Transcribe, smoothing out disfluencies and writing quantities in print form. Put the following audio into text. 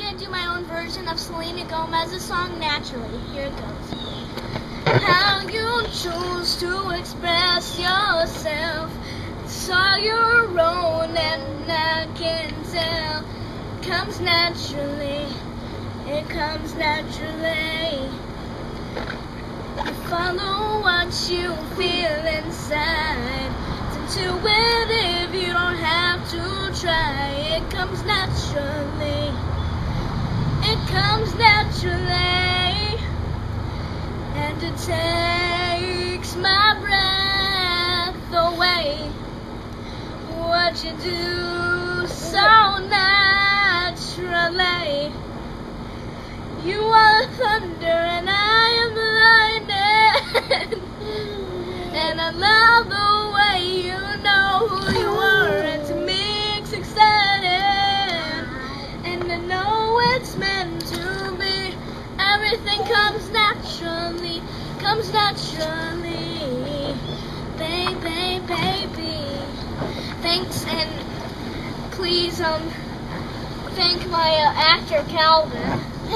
gonna do my own version of Selena Gomez's song, Naturally. Here it goes. How you choose to express yourself, it's all your own, and I can tell. It comes naturally, it comes naturally. You follow what you feel inside. It's intuitive, you don't have to try. It comes naturally, it comes naturally. And it takes my breath away. What you do so naturally. You are thunder and I am lightning. And I love the way you know who you are. And to me it's exciting. And I know it's meant to be. Everything comes naturally, comes naturally. Baby, baby. Thanks, and please thank my actor Calvin.